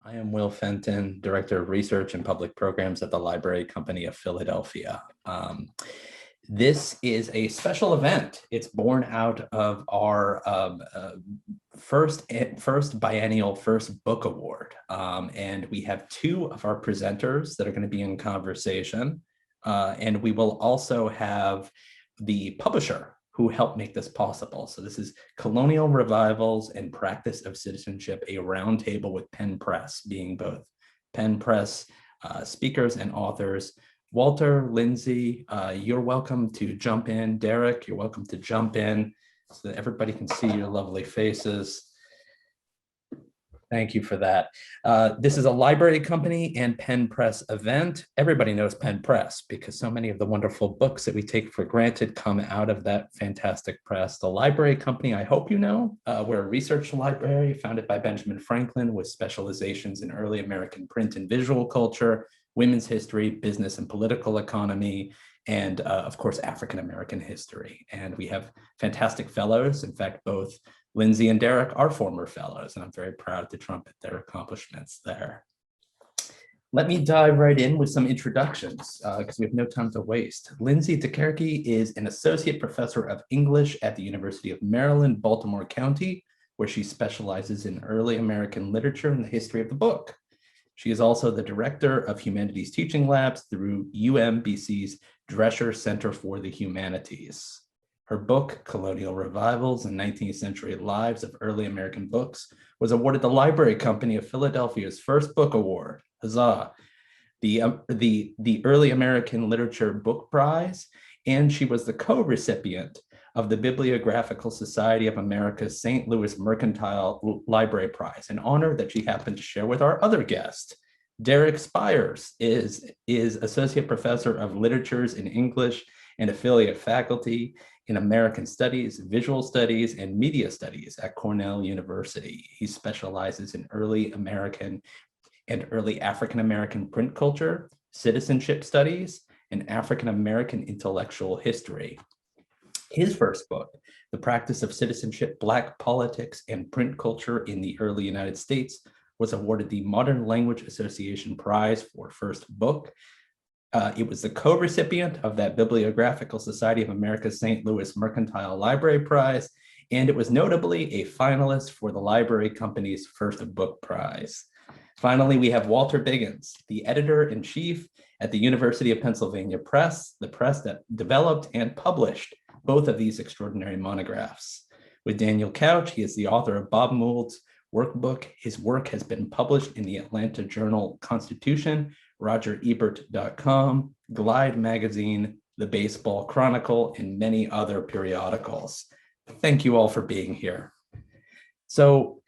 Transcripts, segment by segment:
I am Will Fenton, Director of Research and Public Programs at the Library Company of Philadelphia. This is a special event. It's born out of our first biennial first book award. And we have two of our presenters that are going to be in conversation. And we will also have the publisher who helped make this possible. So this is Colonial Revivals and Practice of Citizenship, a roundtable with Penn Press, being both Penn Press speakers and authors. Walter, Lindsay, you're welcome to jump in. Derrick, you're welcome to jump in so that everybody can see your lovely faces. Thank you for that. This is a library company and Penn Press event. Everybody knows Penn Press because so many of the wonderful books that we take for granted come out of that fantastic press. The library company, I hope you know, we're a research library founded by Benjamin Franklin with specializations in early American print and visual culture, women's history, business and political economy, and of course, African-American history. And we have fantastic fellows. In fact, both Lindsay and Derrick are former fellows, and I'm very proud to trumpet their accomplishments there. Let me dive right in with some introductions because we have no time to waste. Lindsay DiCuirci is an associate professor of English at the University of Maryland, Baltimore County, where she specializes in early American literature and the history of the book. She is also the director of humanities teaching labs through UMBC's Drescher Center for the Humanities. Her book, Colonial Revivals and 19th-Century Lives of Early American Books, was awarded the Library Company of Philadelphia's first book award, huzzah, the Early American Literature Book Prize, and she was the co-recipient of the Bibliographical Society of America's St. Louis Mercantile Library Prize, an honor that she happened to share with our other guest. Derrick Spires is Associate Professor of Literatures in English and affiliate faculty in American Studies, Visual Studies, and Media Studies at Cornell University. He specializes in early American and early African-American print culture, citizenship studies, and African-American intellectual history. His first book, The Practice of Citizenship, Black Politics and Print Culture in the Early United States, was awarded the Modern Language Association Prize for First Book. It was the co-recipient of that Bibliographical Society of America's St. Louis Mercantile Library Prize, and it was notably a finalist for the Library Company's First Book Prize. Finally, we have Walter Biggins, the editor-in-chief at the University of Pennsylvania Press, the press that developed and published both of these extraordinary monographs. With Daniel Couch, he is the author of Bob Mould's workbook. His work has been published in the Atlanta Journal-Constitution, RogerEbert.com, Glide Magazine, The Baseball Chronicle, and many other periodicals. Thank you all for being here. So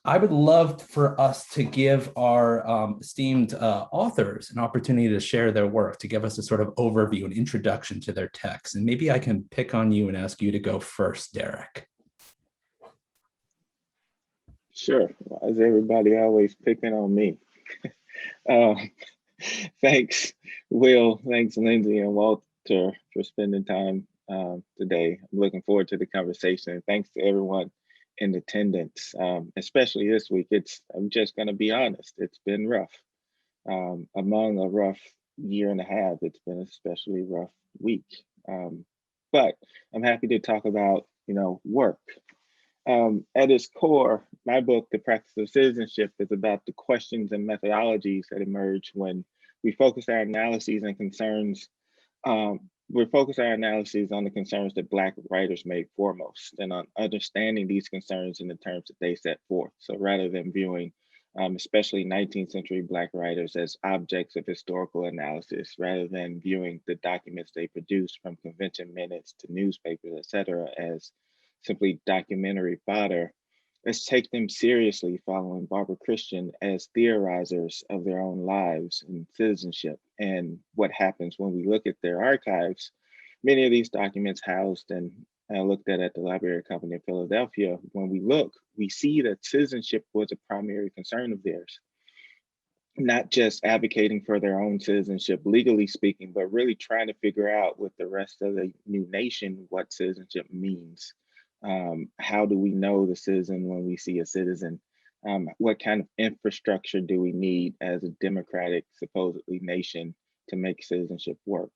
I would love for us to give our esteemed authors an opportunity to share their work, to give us a sort of overview and introduction to their text. And maybe I can pick on you and ask you to go first, Derrick. Sure. Why is everybody always picking on me? Thanks, Will. Thanks, Lindsay and Walter, for spending time today. I'm looking forward to the conversation. And thanks to everyone in attendance, especially this week. I'm just going to be honest, it's been rough. Among a rough year and a half, it's been an especially rough week. But I'm happy to talk about, work. At its core, my book, The Practice of Citizenship, is about the questions and methodologies that emerge when we focus our analyses and concerns. We focus our analyses on the concerns that Black writers made foremost and on understanding these concerns in the terms that they set forth. So rather than viewing especially 19th century Black writers as objects of historical analysis, rather than viewing the documents they produced from convention minutes to newspapers, et cetera, as simply documentary fodder, let's take them seriously following Barbara Christian as theorizers of their own lives and citizenship and what happens when we look at their archives. Many of these documents housed and looked at the Library Company of Philadelphia, when we look, we see that citizenship was a primary concern of theirs. Not just advocating for their own citizenship, legally speaking, but really trying to figure out with the rest of the new nation what citizenship means. How do we know the citizen when we see a citizen? What kind of infrastructure do we need as a democratic, supposedly nation to make citizenship work?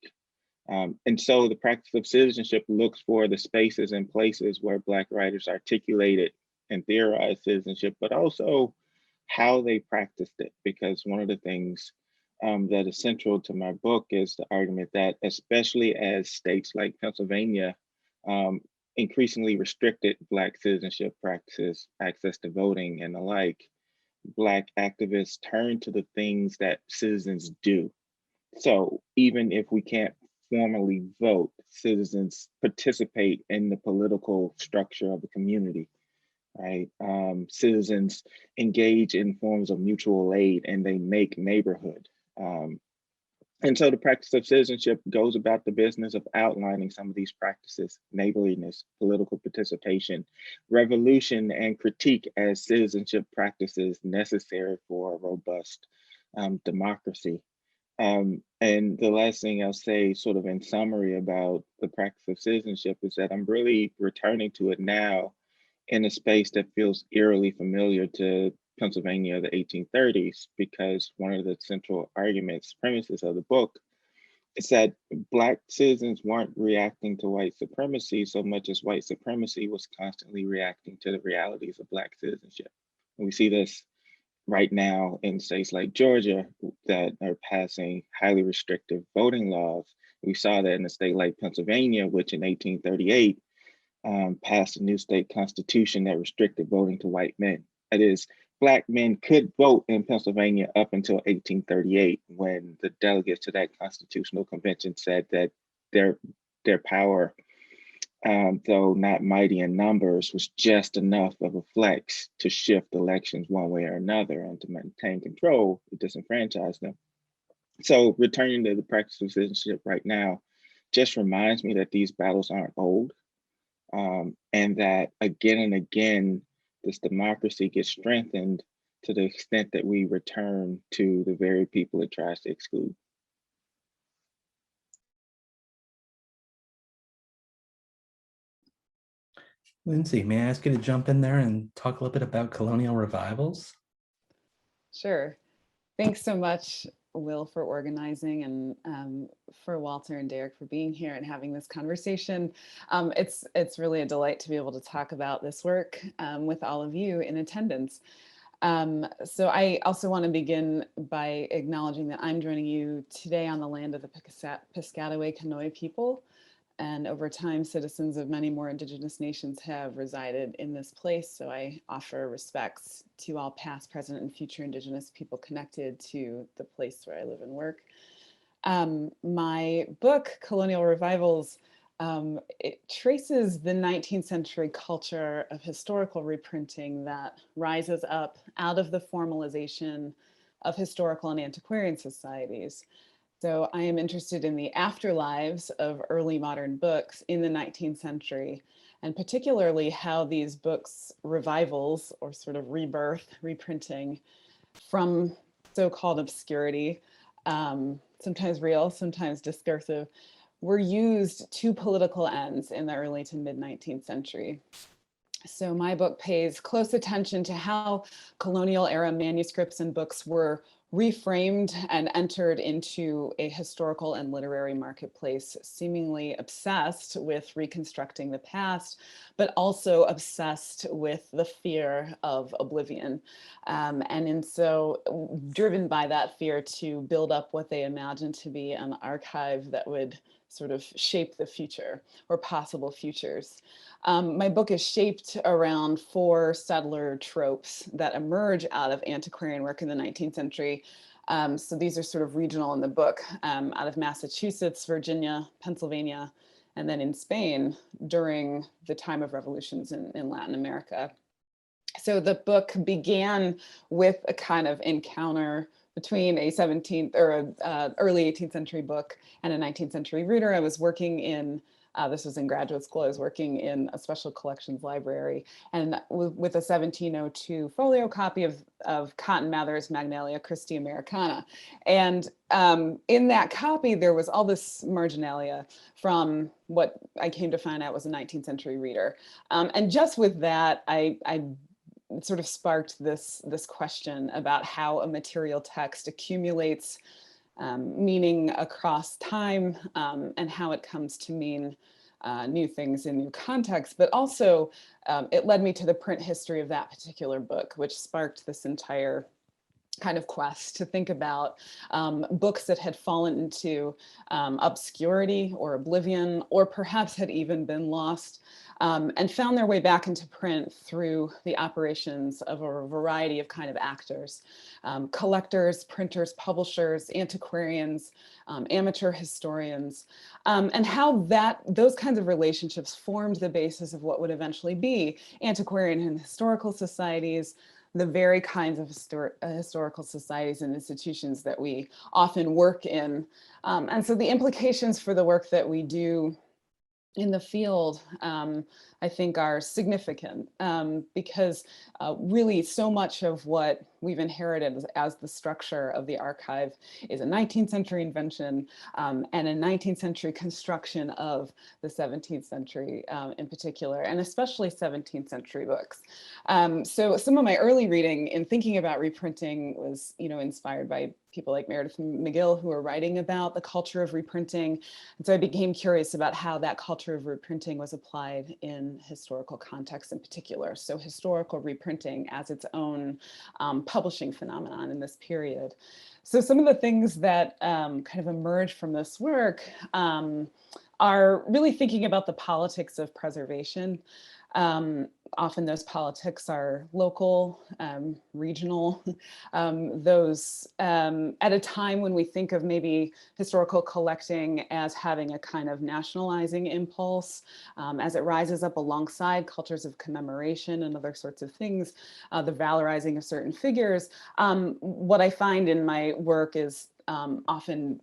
And so the practice of citizenship looks for the spaces and places where Black writers articulated and theorized citizenship, but also how they practiced it. Because one of the things that is central to my book is the argument that, especially as states like Pennsylvania increasingly restricted Black citizenship practices, access to voting and the like, Black activists turn to the things that citizens do. So even if we can't formally vote, citizens participate in the political structure of the community, right? Citizens engage in forms of mutual aid and they make neighborhood. And so the practice of citizenship goes about the business of outlining some of these practices: neighborliness, political participation, revolution, and critique as citizenship practices necessary for a robust democracy. And the last thing I'll say, sort of in summary about the practice of citizenship, is that I'm really returning to it now in a space that feels eerily familiar to Pennsylvania of the 1830s, because one of the central arguments, premises of the book is that Black citizens weren't reacting to white supremacy so much as white supremacy was constantly reacting to the realities of Black citizenship. And we see this right now in states like Georgia that are passing highly restrictive voting laws. We saw that in a state like Pennsylvania, which in 1838 passed a new state constitution that restricted voting to white men. That is, Black men could vote in Pennsylvania up until 1838, when the delegates to that constitutional convention said that their power, though not mighty in numbers, was just enough of a flex to shift elections one way or another and to maintain control, to disenfranchise them. So returning to the practice of citizenship right now just reminds me that these battles aren't old, and that again and again, this democracy gets strengthened to the extent that we return to the very people it tries to exclude. Lindsay, may I ask you to jump in there and talk a little bit about Colonial Revivals? Sure. Thanks so much, Will, for organizing, and for Walter and Derrick for being here and having this conversation. It's really a delight to be able to talk about this work with all of you in attendance. So I also want to begin by acknowledging that I'm joining you today on the land of the Piscataway Conoy people. And over time, citizens of many more Indigenous nations have resided in this place. So I offer respects to all past, present, and future Indigenous people connected to the place where I live and work. My book, Colonial Revivals, it traces the 19th century culture of historical reprinting that rises up out of the formalization of historical and antiquarian societies. So I am interested in the afterlives of early modern books in the 19th century, and particularly how these books' revivals, or sort of rebirth, reprinting from so-called obscurity, sometimes real, sometimes discursive, were used to political ends in the early to mid-19th century. So my book pays close attention to how colonial era manuscripts and books were reframed and entered into a historical and literary marketplace, seemingly obsessed with reconstructing the past, but also obsessed with the fear of oblivion. And so driven by that fear to build up what they imagined to be an archive that would sort of shape the future or possible futures. My book is shaped around 4 settler tropes that emerge out of antiquarian work in the 19th century. So these are sort of regional in the book, out of Massachusetts, Virginia, Pennsylvania, and then in Spain during the time of revolutions in Latin America. So the book began with a kind of encounter between a 17th or early 18th century book and a 19th century reader. I was working in, this was in graduate school, I was working in a special collections library, and with a 1702 folio copy of Cotton Mather's Magnalia Christi Americana. And in that copy, there was all this marginalia from what I came to find out was a 19th century reader. And just with that, I it sort of sparked this question about how a material text accumulates meaning across time, and how it comes to mean new things in new contexts. But also it led me to the print history of that particular book, which sparked this entire kind of quest to think about books that had fallen into obscurity or oblivion, or perhaps had even been lost, and found their way back into print through the operations of a variety of kind of actors: collectors, printers, publishers, antiquarians, amateur historians, and how those kinds of relationships formed the basis of what would eventually be antiquarian and historical societies, the very kinds of historical societies and institutions that we often work in. And so the implications for the work that we do in the field, I think, are significant, because really so much of what we've inherited as the structure of the archive is a 19th century invention, and a 19th century construction of the 17th century in particular, and especially 17th century books. So some of my early reading in thinking about reprinting was, inspired by people like Meredith McGill, who are writing about the culture of reprinting. And so I became curious about how that culture of reprinting was applied in historical contexts in particular. So historical reprinting as its own publishing phenomenon in this period. So some of the things that kind of emerged from this work are really thinking about the politics of preservation. Often those politics are local, regional, those at a time when we think of maybe historical collecting as having a kind of nationalizing impulse, as it rises up alongside cultures of commemoration and other sorts of things, the valorizing of certain figures. What I find in my work is often,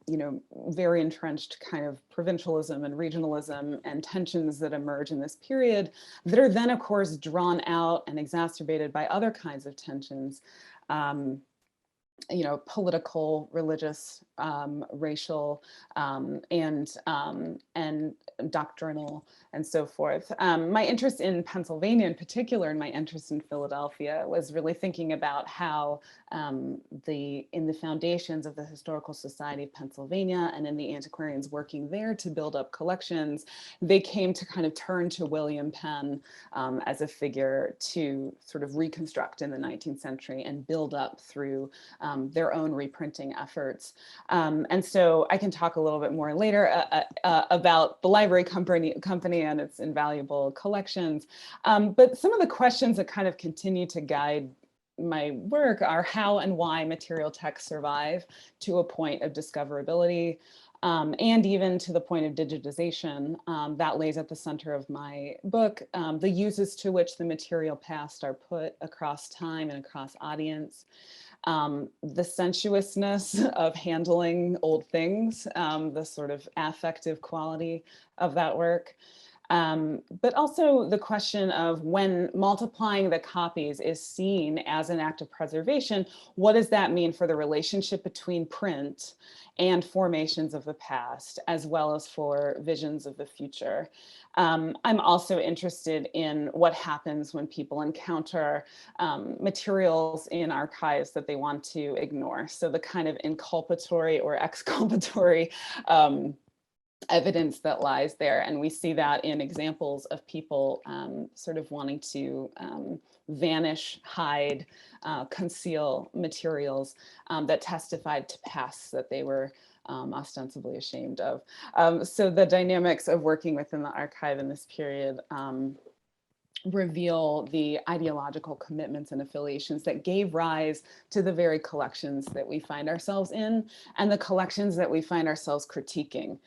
very entrenched kind of provincialism and regionalism and tensions that emerge in this period that are then, of course, drawn out and exacerbated by other kinds of tensions, political, religious, racial, and doctrinal, and so forth. My interest in Pennsylvania in particular, and my interest in Philadelphia, was really thinking about how in the foundations of the Historical Society of Pennsylvania and in the antiquarians working there to build up collections, they came to kind of turn to William Penn as a figure to sort of reconstruct in the 19th century and build up through their own reprinting efforts. And so I can talk a little bit more later about the library company and its invaluable collections. But some of the questions that kind of continue to guide my work are how and why material texts survive to a point of discoverability, and even to the point of digitization. That lays at the center of my book, the uses to which the material past are put across time and across audience. The sensuousness of handling old things, the sort of affective quality of that work. But also the question of when multiplying the copies is seen as an act of preservation, what does that mean for the relationship between print and formations of the past, as well as for visions of the future? I'm also interested in what happens when people encounter materials in archives that they want to ignore. So the kind of inculpatory or exculpatory evidence that lies there. And we see that in examples of people sort of wanting to vanish, hide, conceal materials that testified to pasts that they were ostensibly ashamed of. So the dynamics of working within the archive in this period reveal the ideological commitments and affiliations that gave rise to the very collections that we find ourselves in, and the collections that we find ourselves critiquing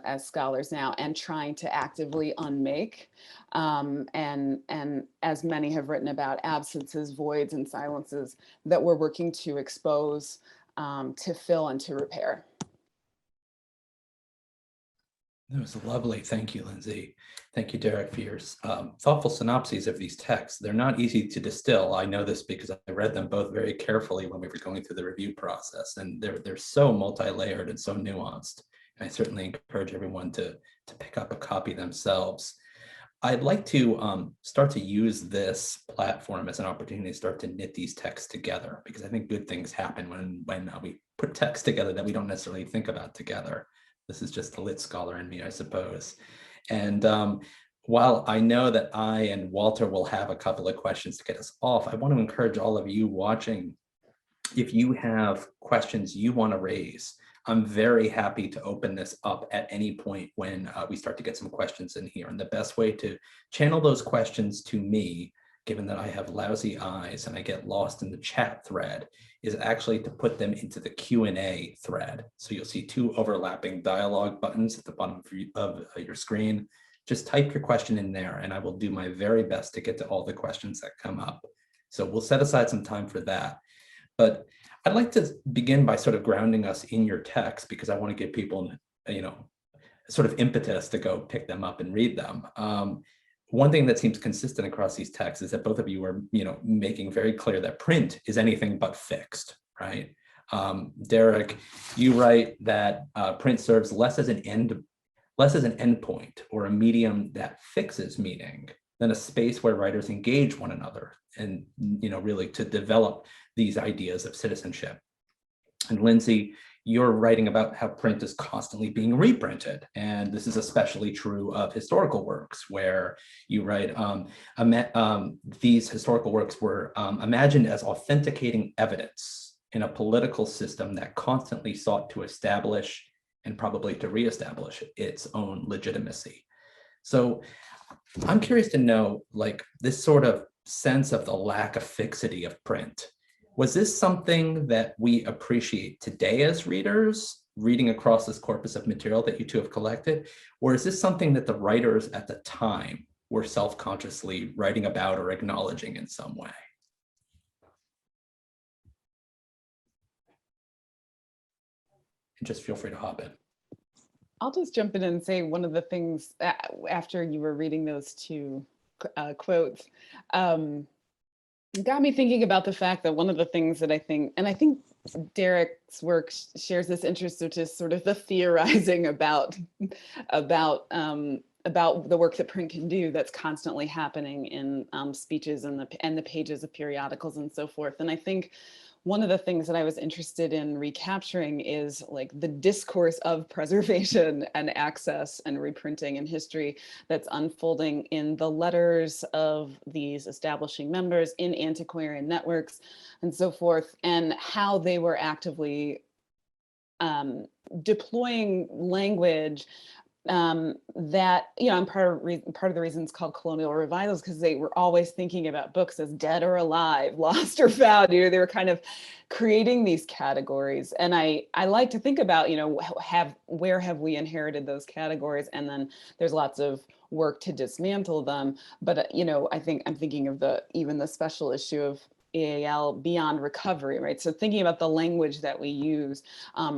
as scholars now and trying to actively unmake. And as many have written about, absences, voids, and silences that we're working to expose, to fill, and to repair. That was lovely. Thank you, Lindsay. Thank you, Derrick, for your thoughtful synopses of these texts. They're not easy to distill. I know this because I read them both very carefully when we were going through the review process, and they're so multi-layered and so nuanced. And I certainly encourage everyone to pick up a copy themselves. I'd like to start to use this platform as an opportunity to start to knit these texts together, because I think good things happen when we put texts together that we don't necessarily think about together. This is just the lit scholar in me, I suppose. And while I know that I and Walter will have a couple of questions to get us off, I want to encourage all of you watching, if you have questions you want to raise, I'm very happy to open this up at any point when we start to get some questions in here. And the best way to channel those questions to me, given that I have lousy eyes and I get lost in the chat thread, is actually to put them into the Q&A thread. So you'll see two overlapping dialogue buttons at the bottom of your screen. Just type your question in there and I will do my very best to get to all the questions that come up. So we'll set aside some time for that. But I'd like to begin by sort of grounding us in your text, because I want to give people, sort of impetus to go pick them up and read them. One thing that seems consistent across these texts is that both of you are, making very clear that print is anything but fixed, right? Derrick, you write that print serves less as an endpoint or a medium that fixes meaning than a space where writers engage one another and, really to develop these ideas of citizenship. And Lindsay, you're writing about how print is constantly being reprinted. And this is especially true of historical works, where you write, these historical works were imagined as authenticating evidence in a political system that constantly sought to establish and probably to reestablish its own legitimacy. So I'm curious to know, this sort of sense of the lack of fixity of print. Was this something that we appreciate today as readers, reading across this corpus of material that you two have collected? Or is this something that the writers at the time were self-consciously writing about or acknowledging in some way? And just feel free to hop in. I'll just jump in and say one of the things after you were reading those two quotes, got me thinking about the fact that one of the things that I think Derrick's work shares this interest, which is sort of the theorizing about the work that print can do that's constantly happening in speeches and the pages of periodicals and so forth. And I think one of the things that I was interested in recapturing is the discourse of preservation and access and reprinting in history that's unfolding in the letters of these establishing members, in antiquarian networks and so forth, and how they were actively deploying language that, I'm part of the reason it's called Colonial Revivals, because they were always thinking about books as dead or alive, lost or found. They were kind of creating these categories. And I like to think about, where have we inherited those categories? And then there's lots of work to dismantle them. But, I think I'm thinking of even the special issue of EAL Beyond Recovery, right? So thinking about the language that we use,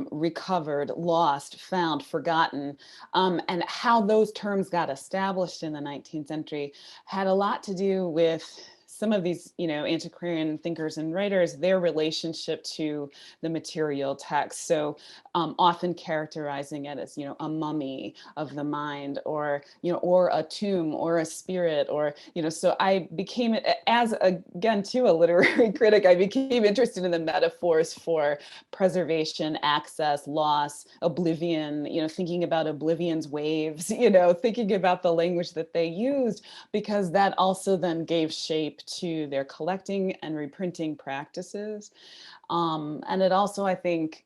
recovered, lost, found, forgotten, and how those terms got established in the 19th century had a lot to do with some of these, antiquarian thinkers and writers, their relationship to the material text. So often characterizing it as, a mummy of the mind, or, or a tomb, or a spirit, or, so I became, as again, too, a literary critic, I became interested in the metaphors for preservation, access, loss, oblivion, thinking about oblivion's waves, thinking about the language that they used, because that also then gave shape to their collecting and reprinting practices. And it also, I think,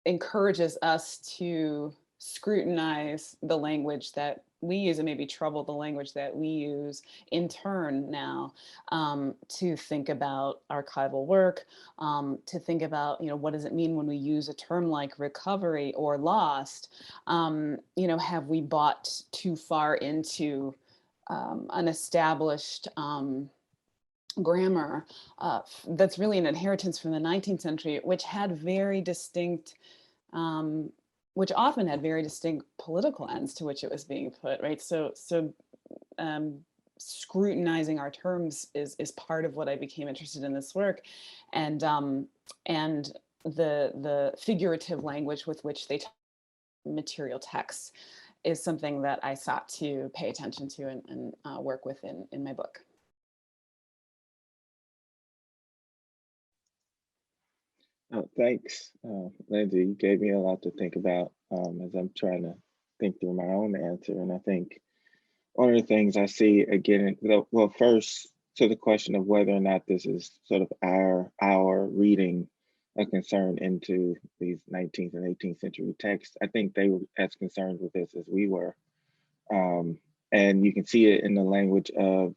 encourages us to scrutinize the language that we use and maybe trouble the language that we use in turn now, to think about archival work, to think about, what does it mean when we use a term like recovery or lost? Have we bought too far into an established grammar that's really an inheritance from the 19th century, which had very distinct, which often had very distinct political ends to which it was being put, right? So scrutinizing our terms is part of what I became interested in this work, and the figurative language with which they material texts. is something that I sought to pay attention to and work with in my book. Thanks, Lindsay. You gave me a lot to think about as I'm trying to think through my own answer. And I think one of the things I see again, well, first to the question of whether or not this is sort of our reading a concern into these 19th and 18th century texts. I think they were as concerned with this as we were. And you can see it in the language of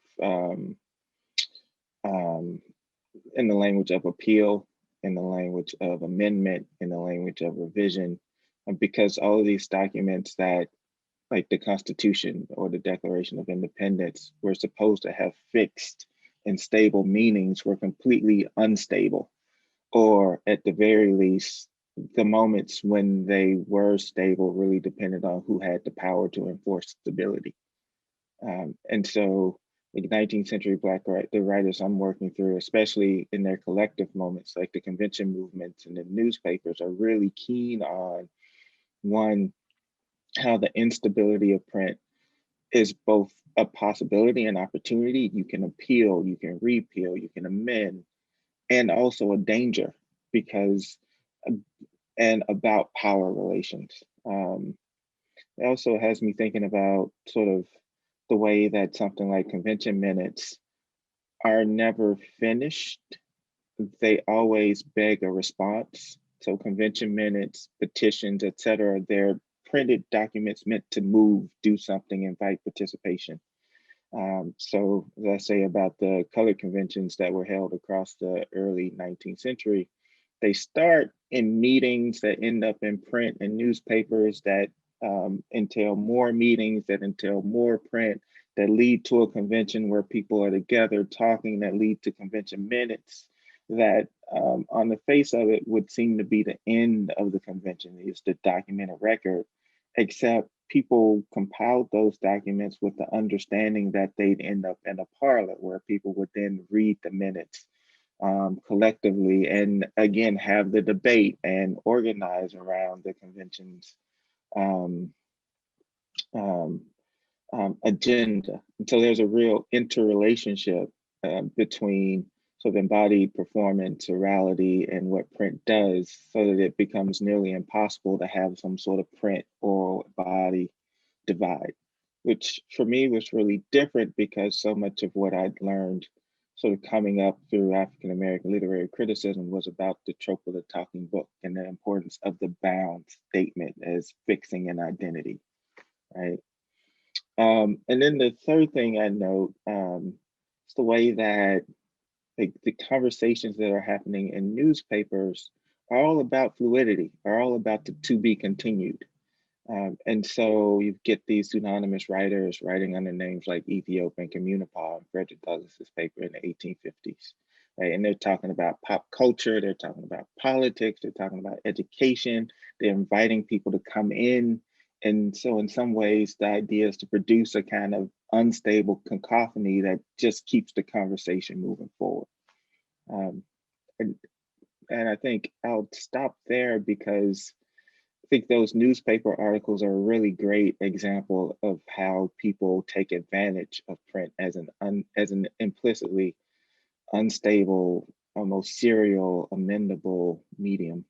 appeal, in the language of amendment, in the language of revision, because all of these documents that, like the Constitution or the Declaration of Independence, were supposed to have fixed and stable meanings, were completely unstable, or at the very least, the moments when they were stable really depended on who had the power to enforce stability. And so the 19th century the writers I'm working through, especially in their collective moments, like the convention movements and the newspapers, are really keen on, one, how the instability of print is both a possibility and opportunity. You can appeal, you can repeal, you can amend, and also a danger, because, and about power relations. It also has me thinking about sort of the way that something like convention minutes are never finished. They always beg a response. So convention minutes, petitions, et cetera, they're printed documents meant to move, do something, invite participation. So let's say about the colored conventions that were held across the early 19th century, they start in meetings that end up in print and newspapers that entail more meetings, that entail more print, that lead to a convention where people are together talking, that lead to convention minutes, that on the face of it would seem to be the end of the convention. It's the documented record, except people compiled those documents with the understanding that they'd end up in a parlor where people would then read the minutes collectively, and again, have the debate and organize around the convention's agenda. And so there's a real interrelationship between sort of embodied performance, orality, and what print does, so that it becomes nearly impossible to have some sort of print oral body divide, which for me was really different, because so much of what I'd learned sort of coming up through African American literary criticism was about the trope of the talking book and the importance of the bound statement as fixing an identity, right? And then the third thing I note is the way that the conversations that are happening in newspapers are all about fluidity, are all about the to be continued. And so you get these pseudonymous writers writing under names like Ethiop and Communipaw in Frederick Douglass's paper in the 1850s. Right? And they're talking about pop culture, they're talking about politics, they're talking about education, they're inviting people to come in. And so in some ways, the idea is to produce a kind of unstable cacophony that just keeps the conversation moving forward. And I think I'll stop there, because I think those newspaper articles are a really great example of how people take advantage of print as an implicitly unstable, almost serial, amendable medium.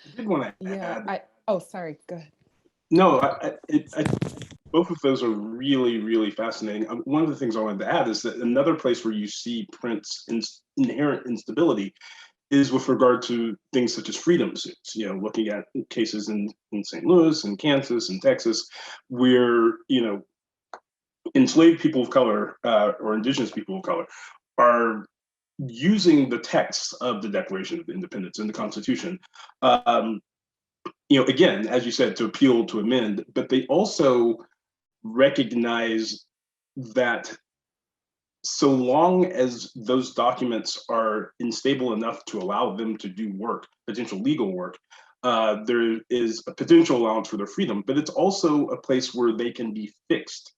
I did want to Yeah, add. oh, sorry, go ahead. No, both of those are really, really fascinating. One of the things I wanted to add is that another place where you see print's inherent instability is with regard to things such as freedom suits. You know, looking at cases in St. Louis and Kansas and Texas, where, you know, enslaved people of color or indigenous people of color are using the text of the Declaration of Independence and the Constitution, you know, again, as you said, to appeal, to amend, but they also recognize that so long as those documents are unstable enough to allow them to do work, potential legal work, there is a potential allowance for their freedom, but it's also a place where they can be fixed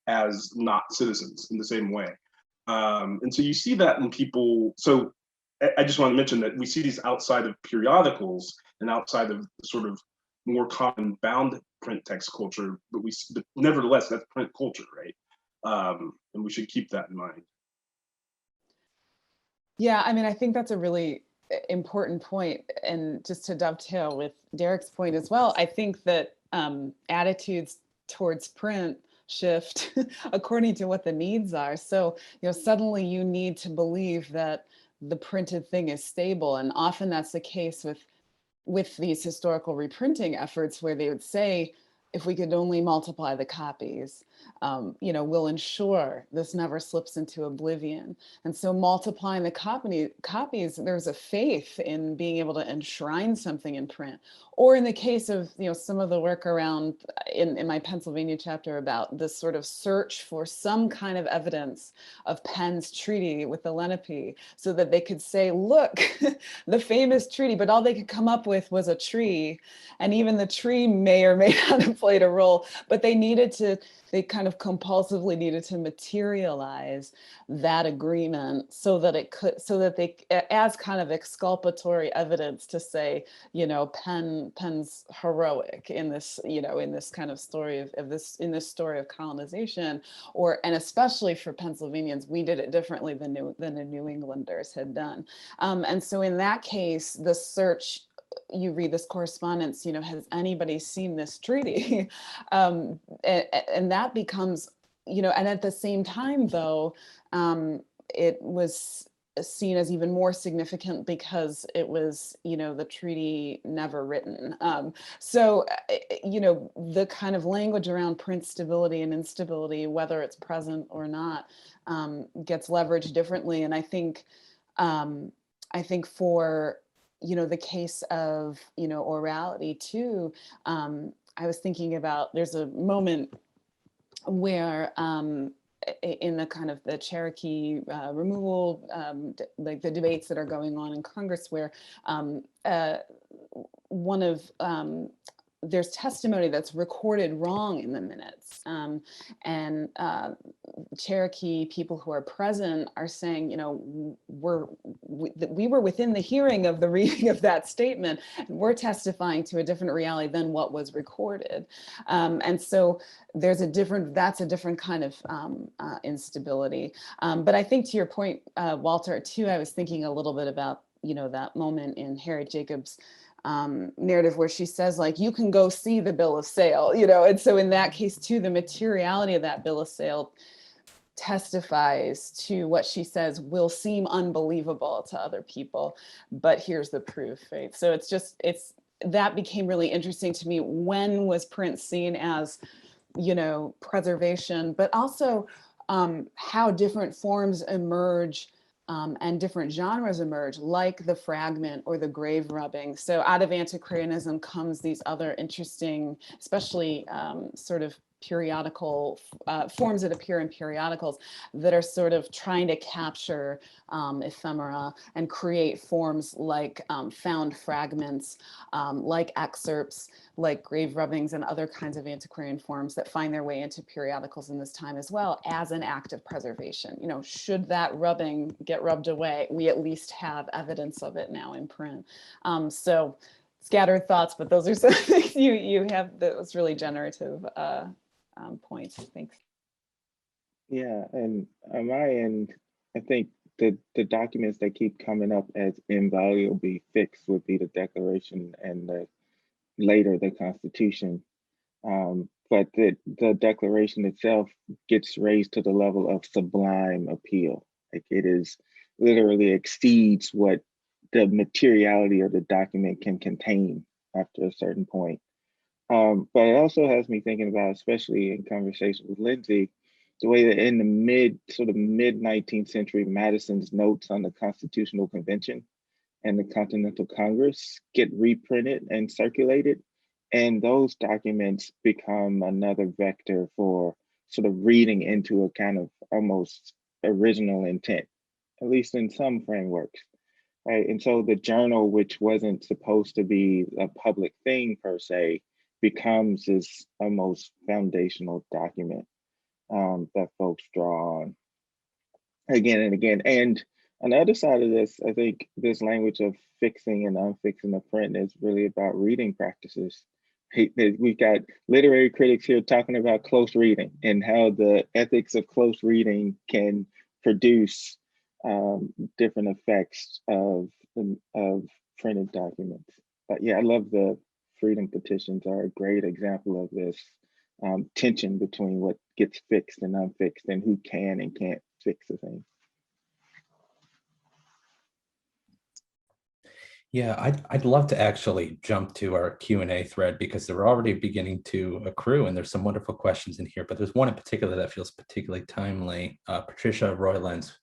as not citizens in the same way. And so you see that in people. So I just want to mention that we see these outside of periodicals and outside of sort of more common bound print text culture, but nevertheless, that's print culture, right? And we should keep that in mind. Yeah, I mean, I think that's a really important point. And just to dovetail with Derrick's point as well, I think that attitudes towards print shift according to what the needs are. So, suddenly you need to believe that the printed thing is stable. And often that's the case with these historical reprinting efforts, where they would say, if we could only multiply the copies, we'll ensure this never slips into oblivion. And so multiplying the copies, there's a faith in being able to enshrine something in print. Or in the case of, some of the work around in my Pennsylvania chapter about this sort of search for some kind of evidence of Penn's treaty with the Lenape, so that they could say, look, the famous treaty, but all they could come up with was a tree. And even the tree may or may not have played a role, but they kind of compulsively needed to materialize that agreement so that they, as kind of exculpatory evidence to say, Penn's heroic in this, in this kind of story in this story of colonization, and especially for Pennsylvanians, we did it differently than the New Englanders had done. And so in that case, the search, you read this correspondence, has anybody seen this treaty? And that becomes, and at the same time, though, it was seen as even more significant because it was, the treaty never written. So, the kind of language around print stability and instability, whether it's present or not, gets leveraged differently. And I think for, the case of, orality too, I was thinking about, there's a moment where in the kind of the Cherokee removal, like the debates that are going on in Congress, where there's testimony that's recorded wrong in the minutes. And Cherokee people who are present are saying, we were within the hearing of the reading of that statement, and we're testifying to a different reality than what was recorded. And so that's a different kind of instability. But I think to your point, Walter, too, I was thinking a little bit about, that moment in Harriet Jacobs' narrative where she says, like, you can go see the bill of sale, and so in that case too, the materiality of that bill of sale testifies to what she says will seem unbelievable to other people, but here's the proof, right? So that became really interesting to me. When was print seen as, preservation, but also how different forms emerge and different genres emerge, like the fragment or the grave rubbing. So out of antiquarianism comes these other interesting, especially sort of periodical forms that appear in periodicals that are sort of trying to capture ephemera and create forms like found fragments, like excerpts, like grave rubbings and other kinds of antiquarian forms that find their way into periodicals in this time as well, as an act of preservation. Should that rubbing get rubbed away, we at least have evidence of it now in print. So scattered thoughts, but those are some things you have that was really generative points. Thanks. Yeah, and on my end, I think the documents that keep coming up as invaluably fixed would be the Declaration and later the Constitution. But the Declaration itself gets raised to the level of sublime appeal. Like, it is literally exceeds what the materiality of the document can contain after a certain point. But it also has me thinking about, especially in conversation with Lindsay, the way that in the mid 19th century, Madison's notes on the Constitutional Convention and the Continental Congress get reprinted and circulated. And those documents become another vector for sort of reading into a kind of almost original intent, at least in some frameworks, right? And so the journal, which wasn't supposed to be a public thing per se, becomes this almost foundational document that folks draw on again and again. And on the other side of this, I think this language of fixing and unfixing the print is really about reading practices, We've got literary critics here talking about close reading and how the ethics of close reading can produce different effects of printed documents. But yeah, I love the freedom petitions are a great example of this tension between what gets fixed and unfixed and who can and can't fix a thing. Yeah, I'd love to actually jump to our Q&A thread because they're already beginning to accrue and there's some wonderful questions in here, but there's one in particular that feels particularly timely. Patricia Roylands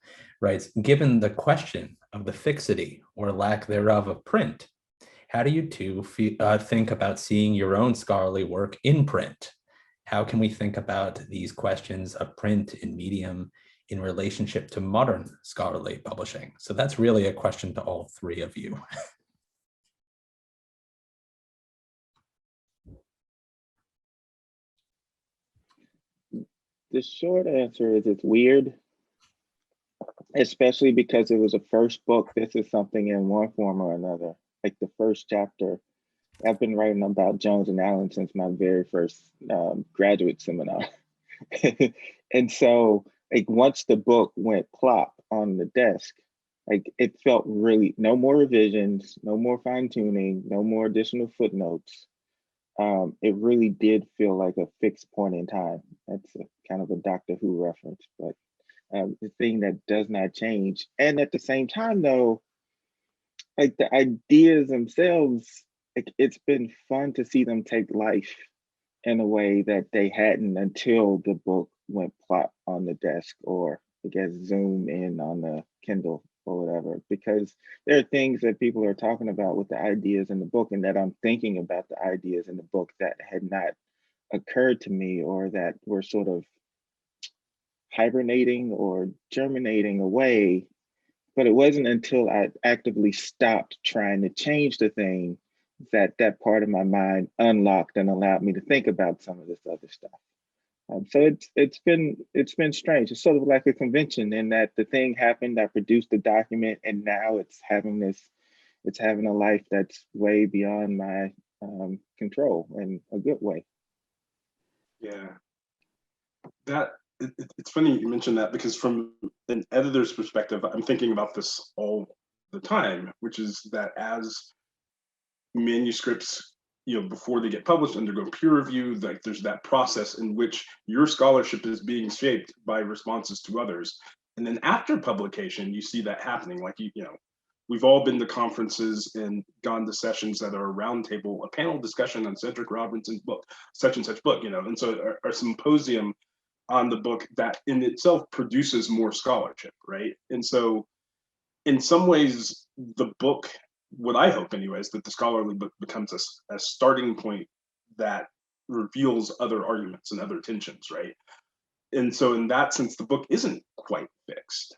writes, given the question of the fixity or lack thereof of print, how do you two think about seeing your own scholarly work in print? How can we think about these questions of print and medium in relationship to modern scholarly publishing? So that's really a question to all three of you. The short answer is it's weird, especially because it was a first book. This is something in one form or another. Like the first chapter, I've been writing about Jones and Allen since my very first graduate seminar. And so like once the book went plop on the desk, like it felt really, no more revisions, no more fine tuning, no more additional footnotes. It really did feel like a fixed point in time. That's kind of a Doctor Who reference, but the thing that does not change. And at the same time though, like the ideas themselves, like it's been fun to see them take life in a way that they hadn't until the book went plop on the desk or I guess zoom in on the Kindle or whatever, because there are things that people are talking about with the ideas in the book and that I'm thinking about the ideas in the book that had not occurred to me or that were sort of hibernating or germinating away. But it wasn't until I actively stopped trying to change the thing that that part of my mind unlocked and allowed me to think about some of this other stuff. So it's been strange. It's sort of like a convention in that the thing happened, I produced the document, and now it's having a life that's way beyond my control in a good way. Yeah, it's funny you mentioned that because from an editor's perspective, I'm thinking about this all the time, which is that as manuscripts, before they get published, undergo peer review, like there's that process in which your scholarship is being shaped by responses to others. And then after publication, you see that happening. Like, we've all been to conferences and gone to sessions that are a roundtable, a panel discussion on Cedric Robinson's book, such and such book, and so our symposium on the book that in itself produces more scholarship, right? And so in some ways, the book, what I hope anyways, that the scholarly book becomes a starting point that reveals other arguments and other tensions, right? And so in that sense, the book isn't quite fixed.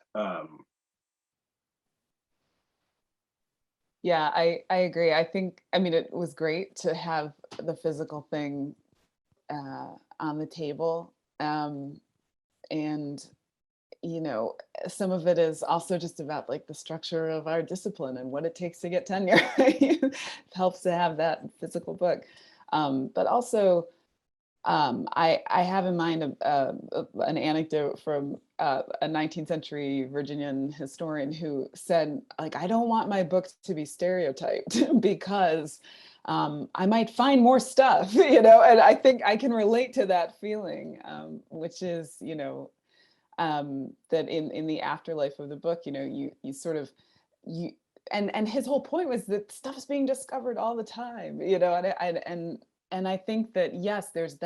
Yeah, I agree. I mean, it was great to have the physical thing on the table. And some of it is also just about like the structure of our discipline and what it takes to get tenure. It helps to have that physical book. But also, I have in mind an anecdote from a 19th century Virginian historian who said, like, I don't want my book to be stereotyped because I might find more stuff, and I think I can relate to that feeling, which is, that in the afterlife of the book, you sort of, and his whole point was that stuff is being discovered all the time, and I think that, yes, there's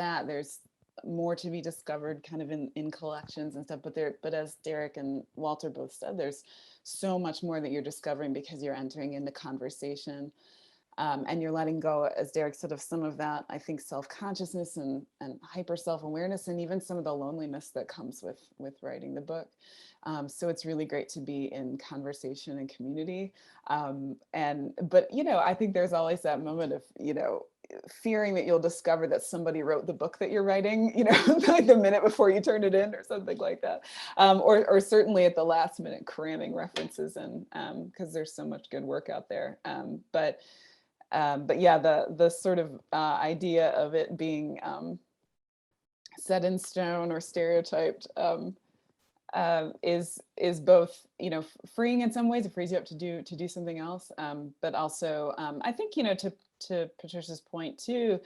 more to be discovered kind of in collections and stuff, but as Derrick and Walter both said, there's so much more that you're discovering because you're entering into conversation. And you're letting go, as Derrick said, of some of that, I think, self-consciousness and hyper self-awareness, and even some of the loneliness that comes with writing the book. So it's really great to be in conversation and community. But I think there's always that moment of, fearing that you'll discover that somebody wrote the book that you're writing, like the minute before you turn it in or something like that. Or certainly at the last minute cramming references in, because there's so much good work out there. But But yeah, the sort of idea of it being set in stone or stereotyped is both, you know, freeing in some ways. It frees you up to do something else, but also I think, you know, to Patricia's point too,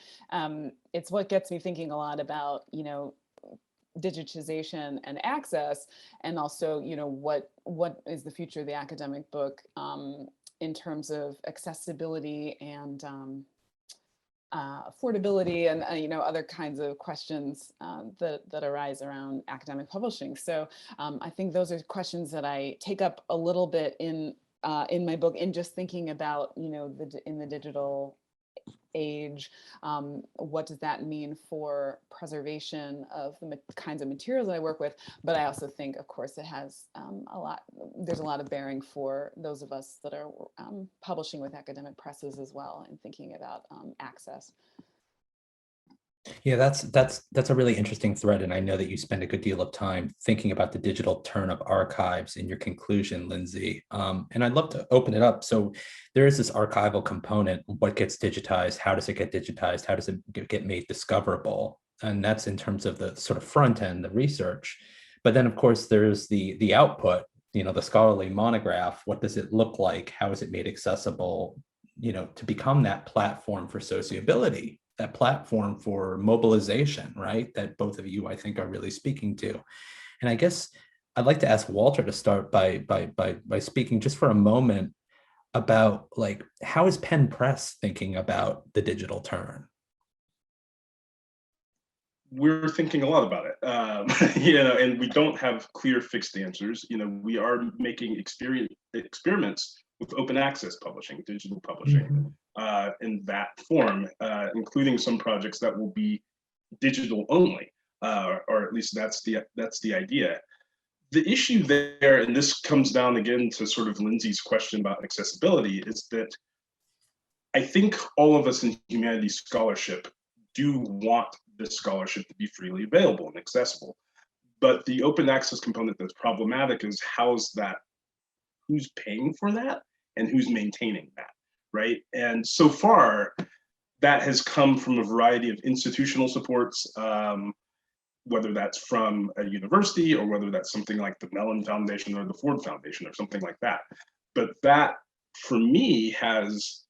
it's what gets me thinking a lot about, you know, digitization and access, and also, you know, what is the future of the academic book in terms of accessibility and affordability and you know, other kinds of questions that arise around academic publishing. So I think those are questions that I take up a little bit in my book, in just thinking about, you know, in the digital age, what does that mean for preservation of the kinds of materials that I work with? But I also think, of course, it has there's a lot of bearing for those of us that are publishing with academic presses as well, and thinking about access. Yeah, that's a really interesting thread, and I know that you spend a good deal of time thinking about the digital turn of archives in your conclusion, Lindsay. And I'd love to open it up. So there is this archival component. What gets digitized? How does it get digitized? How does it get made discoverable? And that's in terms of the sort of front end, the research. But then, of course, there's the output. You know, the scholarly monograph. What does it look like? How is it made accessible? You know, to become that platform for sociability, that platform for mobilization, right? That both of you, I think, are really speaking to. And I guess I'd like to ask Walter to start by speaking just for a moment about, like, how is Penn Press thinking about the digital turn? We're thinking a lot about it, you know, and we don't have clear fixed answers. You know, we are making experiments with open access publishing, digital publishing, in that form, including some projects that will be digital only, or at least that's the idea. The issue there, and this comes down again to sort of Lindsay's question about accessibility, is that I think all of us in humanities scholarship do want this scholarship to be freely available and accessible. But the open access component that's problematic is how's that, who's paying for that and who's maintaining that, right? And so far, that has come from a variety of institutional supports, whether that's from a university or whether that's something like the Mellon Foundation or the Ford Foundation or something like that. But that, for me, has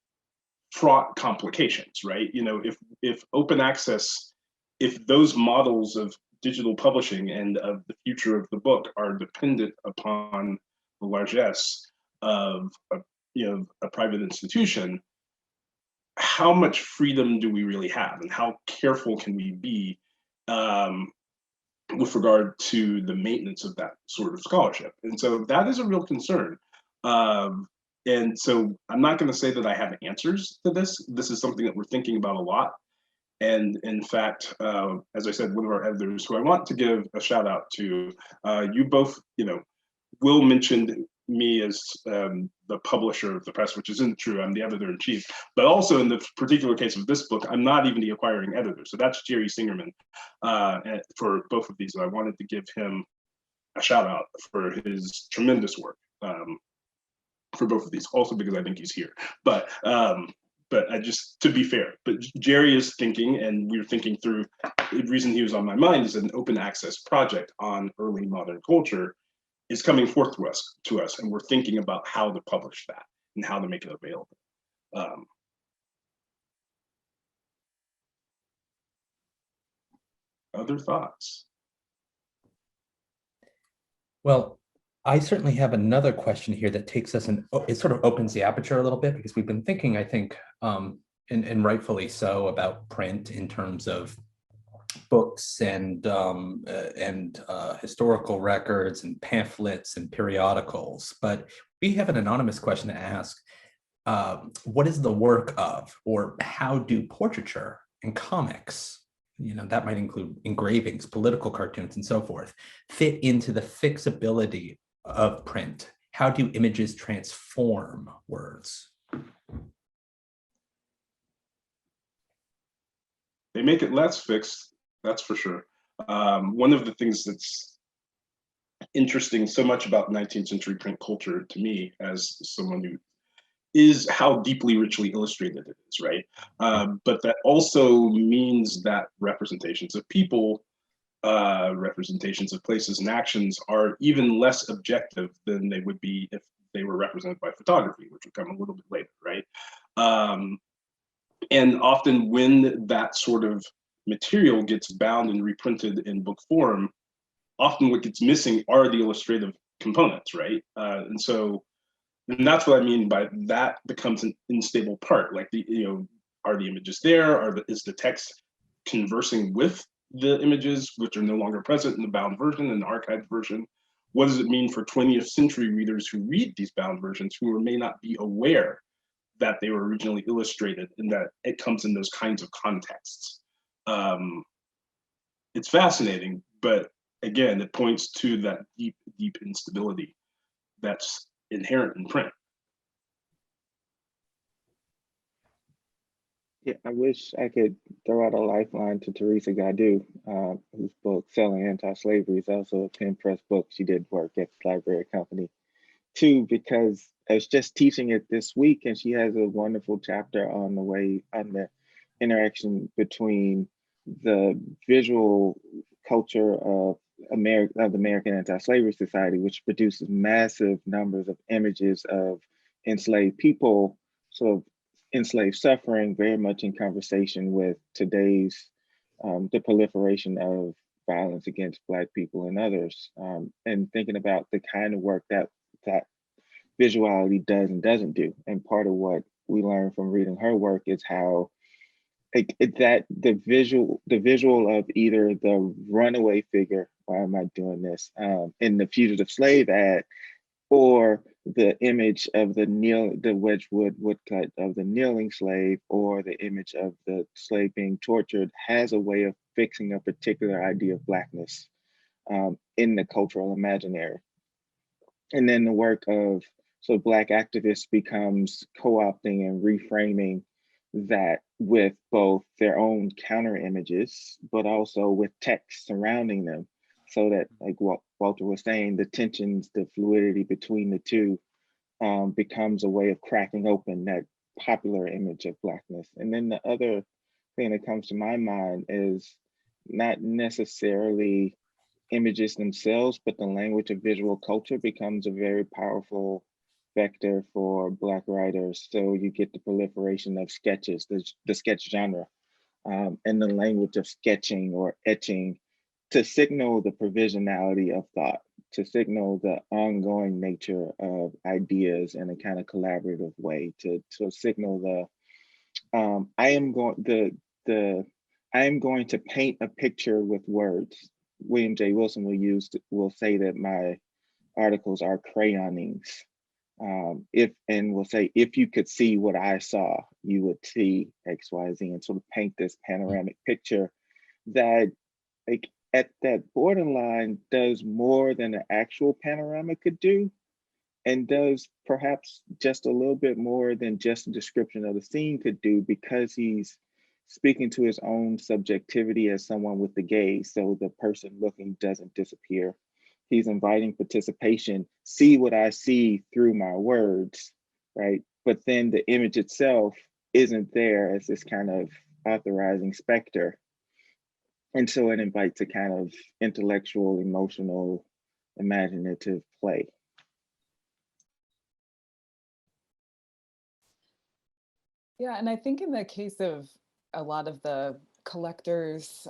fraught complications, right? You know, if open access, if those models of digital publishing and of the future of the book are dependent upon the largesse of a private institution, how much freedom do we really have, and how careful can we be with regard to the maintenance of that sort of scholarship? And so that is a real concern. And so I'm not going to say that I have answers to this. This is something that we're thinking about a lot. And in fact, as I said, one of our editors, who I want to give a shout out to, you both, you know, Will mentioned me as the publisher of the press, which isn't true. I'm the editor-in-chief. But also in the particular case of this book, I'm not even the acquiring editor. So that's Jerry Singerman for both of these. And I wanted to give him a shout out for his tremendous work for both of these, also because I think he's here. But I just, to be fair, but Jerry is thinking, and we're thinking through, the reason he was on my mind is an open access project on early modern culture is coming forth to us, and we're thinking about how to publish that and how to make it available. Other thoughts? Well, I certainly have another question here that takes us and it sort of opens the aperture a little bit, because we've been thinking, I think, and rightfully so, about print in terms of books and historical records and pamphlets and periodicals. But we have an anonymous question to ask. What is the work of, or how do portraiture and comics, you know, that might include engravings, political cartoons, and so forth, fit into the fixability of print? How do images transform words? They make it less fixed, that's for sure. One of the things that's interesting so much about 19th century print culture to me, as someone who is how deeply richly illustrated it is, right? But that also means that representations of people, representations of places and actions are even less objective than they would be if they were represented by photography, which would come a little bit later, right? And often when that sort of material gets bound and reprinted in book form, often what gets missing are the illustrative components, right? And that's what I mean by that becomes an unstable part. Like are the images there? Is the text conversing with the images, which are no longer present in the bound version and the archived version? What does it mean for 20th century readers who read these bound versions who may not be aware that they were originally illustrated and that it comes in those kinds of contexts? It's fascinating, but again, it points to that deep, deep instability that's inherent in print. Yeah, I wish I could throw out a lifeline to Teresa Gadu, whose book Selling Anti-Slavery is also a Penn Press book. She did work at the Library Company too, because I was just teaching it this week, and she has a wonderful chapter on the interaction between the visual culture of the American Anti-Slavery Society, which produces massive numbers of images of enslaved people, sort of enslaved suffering, very much in conversation with today's the proliferation of violence against Black people and others, and thinking about the kind of work that visuality does and doesn't do. And part of what we learn from reading her work is how that the visual of either the runaway figure, why am I doing this, in the fugitive slave ad, or the image of the Wedgwood woodcut of the kneeling slave, or the image of the slave being tortured, has a way of fixing a particular idea of Blackness in the cultural imaginary. And then the work of Black activists becomes co-opting and reframing that with both their own counter images, but also with text surrounding them, so that, like what Walter was saying, the tensions, the fluidity between the two becomes a way of cracking open that popular image of Blackness. And then the other thing that comes to my mind is not necessarily images themselves, but the language of visual culture becomes a very powerful vector for Black writers. So you get the proliferation of sketches, the sketch genre, and the language of sketching or etching to signal the provisionality of thought, to signal the ongoing nature of ideas in a kind of collaborative way, to signal I am going to paint a picture with words. William J. Wilson will say that my articles are crayonings. Will say, if you could see what I saw, you would see X, Y, Z, and sort of paint this panoramic picture that, like, at that borderline does more than an actual panorama could do, and does perhaps just a little bit more than just a description of the scene could do, because he's speaking to his own subjectivity as someone with the gaze. So the person looking doesn't disappear. He's inviting participation, see what I see through my words, right? But then the image itself isn't there as this kind of authorizing specter. And so it invites a kind of intellectual, emotional, imaginative play. Yeah, and I think in the case of a lot of the collectors,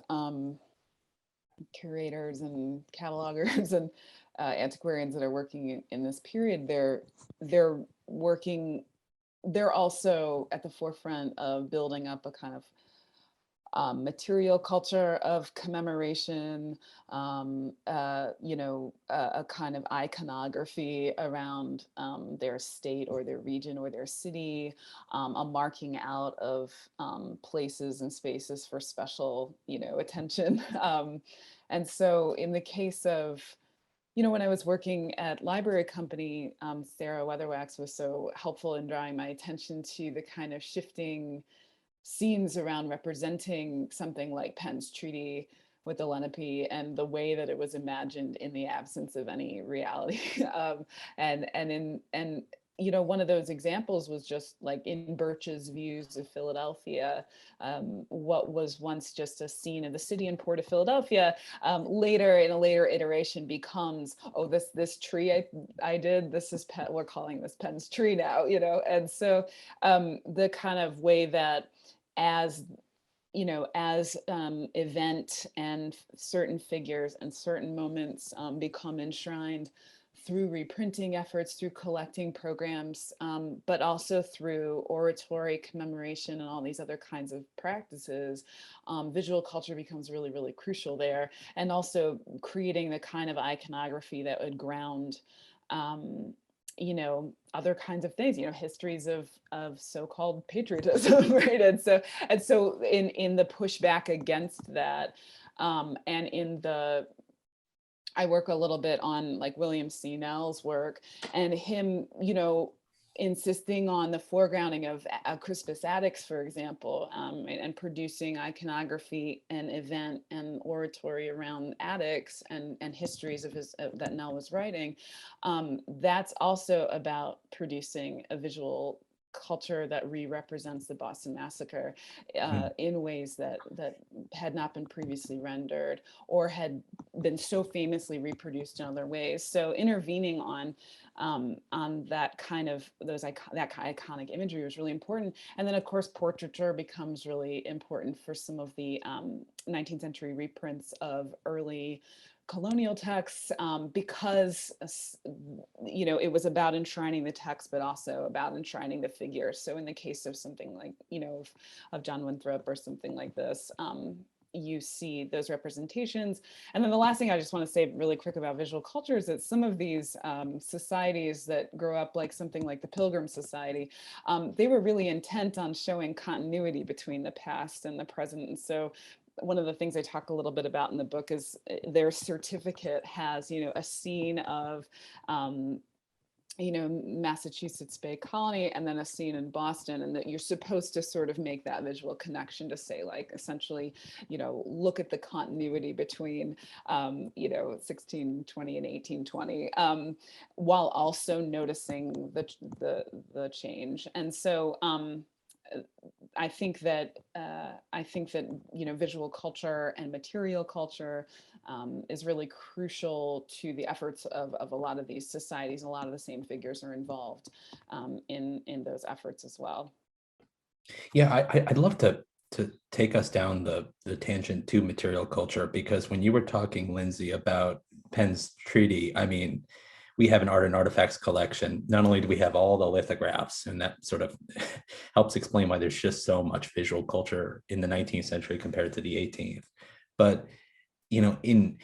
curators and catalogers and antiquarians that are working in this period, they're also at the forefront of building up a kind of material culture of commemoration, a kind of iconography around their state or their region or their city, a marking out of places and spaces for special, attention. And so in the case of, when I was working at Library Company, Sarah Weatherwax was so helpful in drawing my attention to the kind of shifting scenes around representing something like Penn's treaty with the Lenape and the way that it was imagined in the absence of any reality. And you know, one of those examples was just like in Birch's views of Philadelphia, what was once just a scene of the city and port of Philadelphia, later in a later iteration becomes, oh, this tree I did, this is Penn, we're calling this Penn's tree now, you know. And so the kind of way that as you know, as event and certain figures and certain moments become enshrined through reprinting efforts, through collecting programs, but also through oratory, commemoration, and all these other kinds of practices, visual culture becomes really, really crucial there. And also creating the kind of iconography that would ground you know, other kinds of things, you know, histories of so-called patriotism, right? And so in the pushback against that, and in the, I work a little bit on like William C. Nell's work, and him, you know, insisting on the foregrounding of Crispus Attucks, for example, and producing iconography and event and oratory around Attucks and histories of his that Nell was writing. That's also about producing a visual culture that re-represents the Boston Massacre in ways that had not been previously rendered or had been so famously reproduced in other ways. So intervening on that kind of that iconic imagery was really important. And then of course portraiture becomes really important for some of the 19th century reprints of early colonial texts, because you know, it was about enshrining the text, but also about enshrining the figure. So in the case of something like, you know, of John Winthrop or something like this, you see those representations. And then the last thing I just want to say really quick about visual culture is that some of these societies that grow up like something like the Pilgrim Society, they were really intent on showing continuity between the past and the present. And so one of the things I talk a little bit about in the book is their certificate has, you know, a scene of, you know, Massachusetts Bay Colony, and then a scene in Boston, and that you're supposed to sort of make that visual connection to say, like, essentially, you know, look at the continuity between, you know, 1620 and 1820, while also noticing the change. And so, I think that you know, visual culture and material culture is really crucial to the efforts of a lot of these societies. A lot of the same figures are involved in those efforts as well. Yeah, I'd love to take us down the tangent to material culture, because when you were talking, Lindsay, about Penn's treaty, I mean, we have an art and artifacts collection. Not only do we have all the lithographs, and that sort of helps explain why there's just so much visual culture in the 19th century compared to the 18th, but, you know, in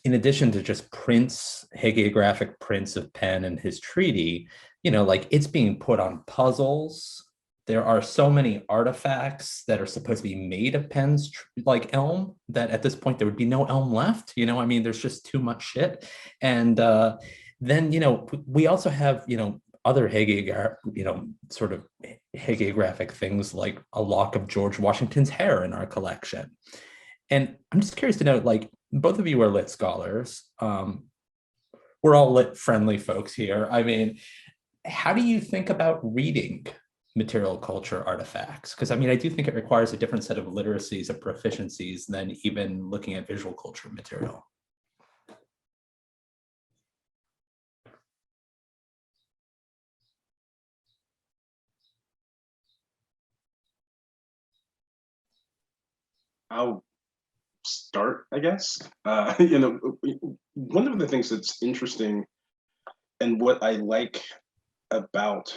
addition to just prints, hagiographic prints of Penn and his treaty, you know, like, it's being put on puzzles. There are so many artifacts that are supposed to be made of Penn's like elm that at this point there would be no elm left. You know, I mean, there's just too much shit. And then, you know, we also have, you know, other sort of hagiographic things like a lock of George Washington's hair in our collection. And I'm just curious to know, like, both of you are lit scholars. We're all lit friendly folks here. I mean, how do you think about reading material culture artifacts? Because I mean, I do think it requires a different set of literacies, of proficiencies, than even looking at visual culture material. I'll start, I guess. You know, one of the things that's interesting and what I like about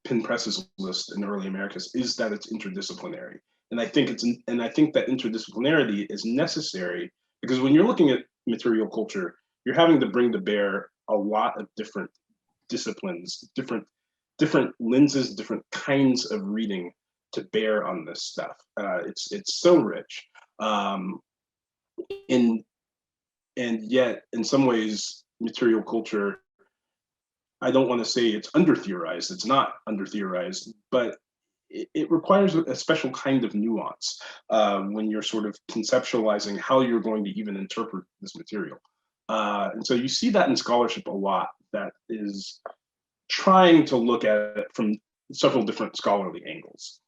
Penn Press's list in the early Americas is that it's interdisciplinary. And I think that interdisciplinarity is necessary, because when you're looking at material culture, you're having to bring to bear a lot of different disciplines, different lenses, different kinds of reading to bear on this stuff. It's so rich. And yet, in some ways, material culture, I don't want to say it's under theorized. It's not under theorized, but it requires a special kind of nuance when you're sort of conceptualizing how you're going to even interpret this material. And so you see that in scholarship a lot. That is trying to look at it from several different scholarly angles.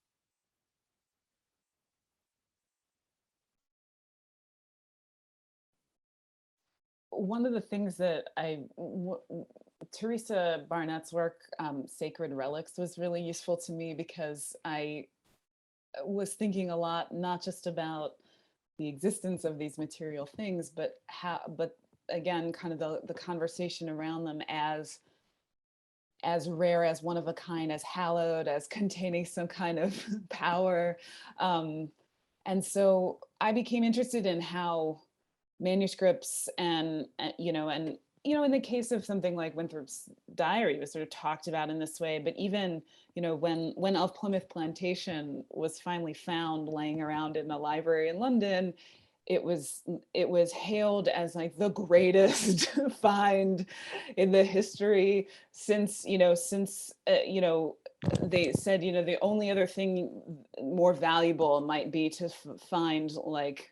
One of the things that Teresa Barnett's work, Sacred Relics, was really useful to me, because I was thinking a lot, not just about the existence of these material things, but again, kind of the conversation around them as rare, as one of a kind, as hallowed, as containing some kind of power. And so I became interested in how manuscripts and in the case of something like Winthrop's diary was sort of talked about in this way, but even, when Of Plymouth Plantation was finally found laying around in a library in London, it was hailed as like the greatest find in the history since they said, the only other thing more valuable might be to find like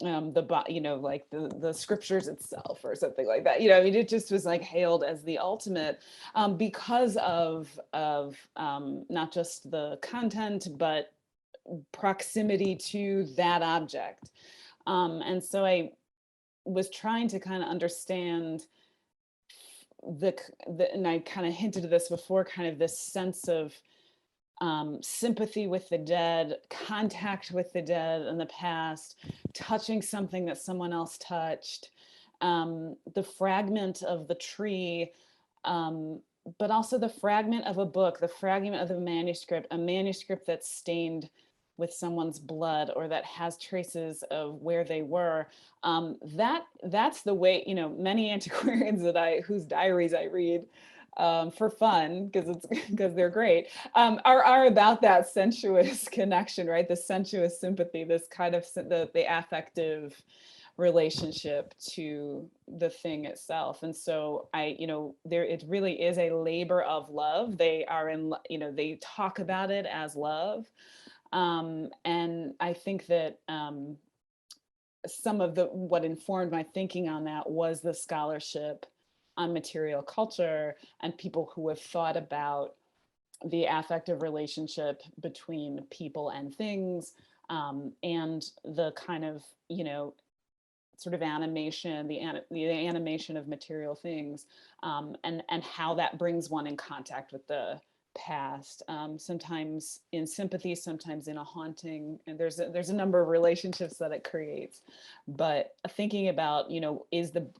the scriptures itself or something like that. It just was like hailed as the ultimate, because of not just the content, but proximity to that object. And so I was trying to kind of understand and I kind of hinted at this before, kind of this sense of sympathy with the dead, contact with the dead in the past, touching something that someone else touched, the fragment of the tree, but also the fragment of a book, the fragment of the manuscript, a manuscript that's stained with someone's blood or that has traces of where they were. That's the way, many antiquarians whose diaries I read for fun, because they're great, are about that sensuous connection, right? The sensuous sympathy, this kind of the affective relationship to the thing itself. And so it really is a labor of love. They they talk about it as love. And I think that some of what informed my thinking on that was the scholarship on material culture and people who have thought about the affective relationship between people and things, and the kind of, sort of animation, the animation of material things, and how that brings one in contact with the past, sometimes in sympathy, sometimes in a haunting, and there's a number of relationships that it creates. But thinking about,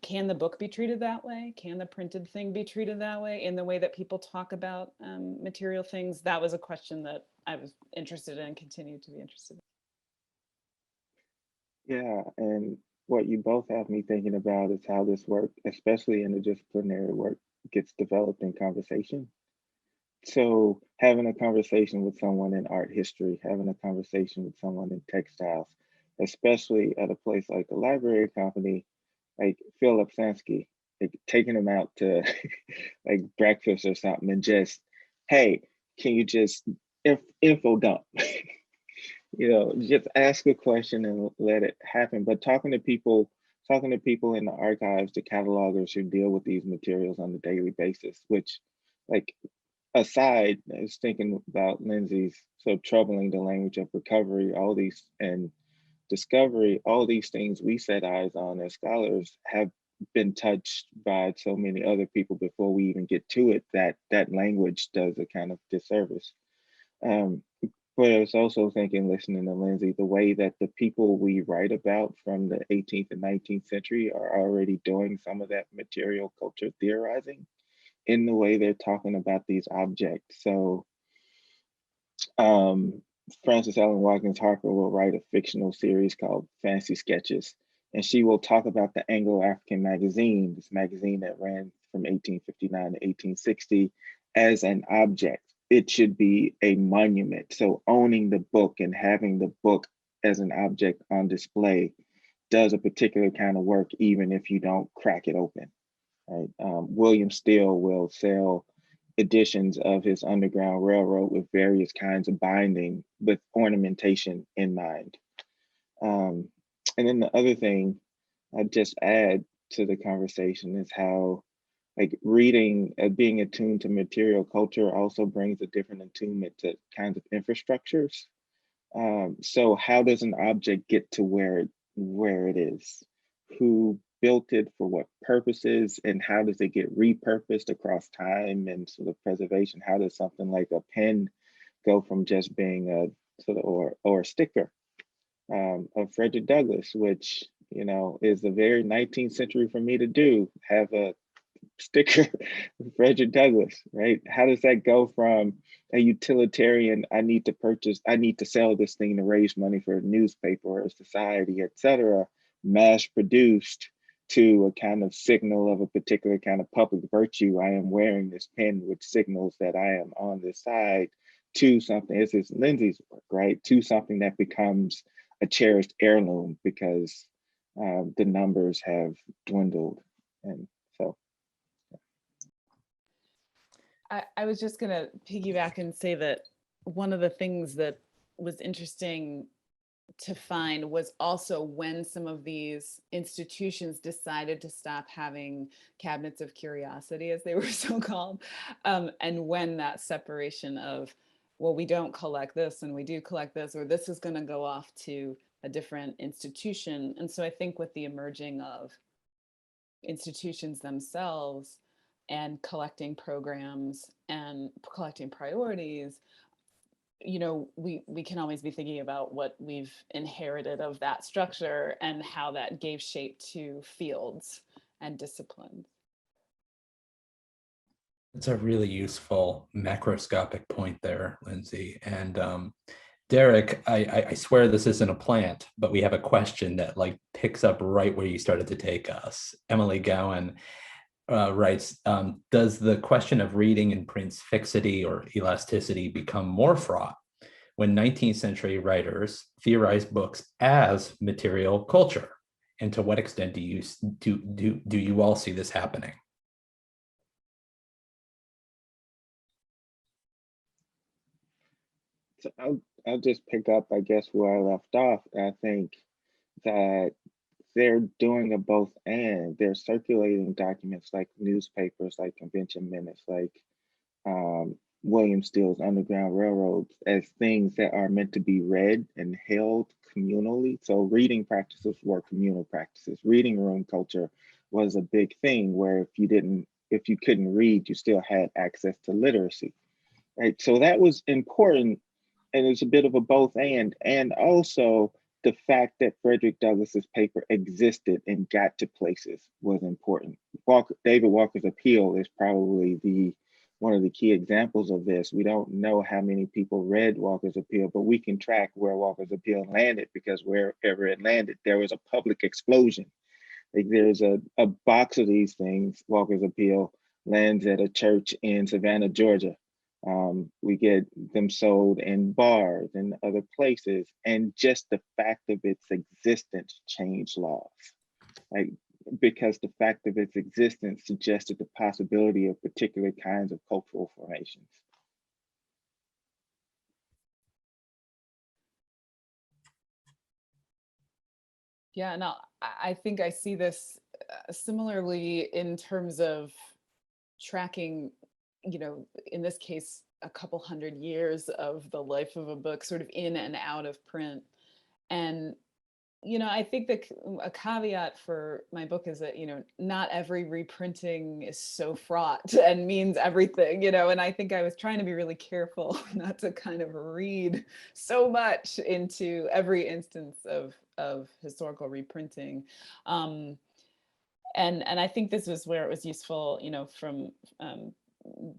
can the book be treated that way? Can the printed thing be treated that way, in the way that people talk about material things? That was a question that I was interested in and continue to be interested in. Yeah, and what you both have me thinking about is how this work, especially interdisciplinary work, gets developed in conversation. So having a conversation with someone in art history, having a conversation with someone in textiles, especially at a place like the library company, like Philip Sansky, like taking them out to like breakfast or something and just, hey, can you just info dump? Just ask a question and let it happen. But talking to people in the archives, the catalogers who deal with these materials on a daily basis, which, like, aside, I was thinking about Lindsay's so troubling the language of recovery, all these, and discovery, all these things we set eyes on as scholars have been touched by so many other people before we even get to it, that language does a kind of disservice. But I was also thinking, listening to Lindsay, the way that the people we write about from the 18th and 19th century are already doing some of that material culture theorizing in the way they're talking about these objects. So Frances Ellen Watkins Harper will write a fictional series called Fancy Sketches, and she will talk about the Anglo-African magazine, this magazine that ran from 1859 to 1860, as an object. It should be a monument. So owning the book and having the book as an object on display does a particular kind of work, even if you don't crack it open. Right? William Steele will sell editions of his Underground Railroad with various kinds of binding with ornamentation in mind. And then the other thing I'd just add to the conversation is how, like reading, being attuned to material culture also brings a different attunement to kinds of infrastructures. So how does an object get to where it is? Who built it, for what purposes, and how does it get repurposed across time and sort of preservation? How does something like a pen go from just being a sort of or a sticker of Frederick Douglass, which is a very 19th century for me to do, have a sticker of Frederick Douglass, right? How does that go from a utilitarian, I need to sell this thing to raise money for a newspaper or a society, etc., mass produced, to a kind of signal of a particular kind of public virtue? I am wearing this pen, which signals that I am on this side, to something, this is Lindsay's work, right? To something that becomes a cherished heirloom because the numbers have dwindled. And so I was just going to piggyback and say that one of the things that was interesting to find was also when some of these institutions decided to stop having cabinets of curiosity, as they were so called, and when that separation of, well, we don't collect this and we do collect this, or this is going to go off to a different institution. And so I think with the emerging of institutions themselves and collecting programs and collecting priorities, we can always be thinking about what we've inherited of that structure and how that gave shape to fields and disciplines. It's a really useful macroscopic point there, Lindsay. And Derrick, I swear this isn't a plant, but we have a question that picks up right where you started to take us. Emily Gowan writes, does the question of reading in print's fixity or elasticity become more fraught when 19th century writers theorize books as material culture? And to what extent do you all see this happening? So I'll just pick up, I guess, where I left off. I think that they're doing a both and. They're circulating documents like newspapers, like convention minutes, like William Steele's Underground Railroads, as things that are meant to be read and held communally. So reading practices were communal practices. Reading room culture was a big thing where if you couldn't read, you still had access to literacy, right? So that was important, and it's a bit of a both and also the fact that Frederick Douglass's paper existed and got to places was important. David Walker's Appeal is probably one of the key examples of this. We don't know how many people read Walker's Appeal, but we can track where Walker's Appeal landed, because wherever it landed, there was a public explosion. Like there's a box of these things. Walker's Appeal lands at a church in Savannah, Georgia. We get them sold in bars and other places, and just the fact of its existence changed laws. Because the fact of its existence suggested the possibility of particular kinds of cultural formations. Yeah, no, I think I see this similarly in terms of tracking, in this case, a couple hundred years of the life of a book sort of in and out of print. And I think that a caveat for my book is that, not every reprinting is so fraught and means everything, and I think I was trying to be really careful not to kind of read so much into every instance of historical reprinting. And I think this was where it was useful, from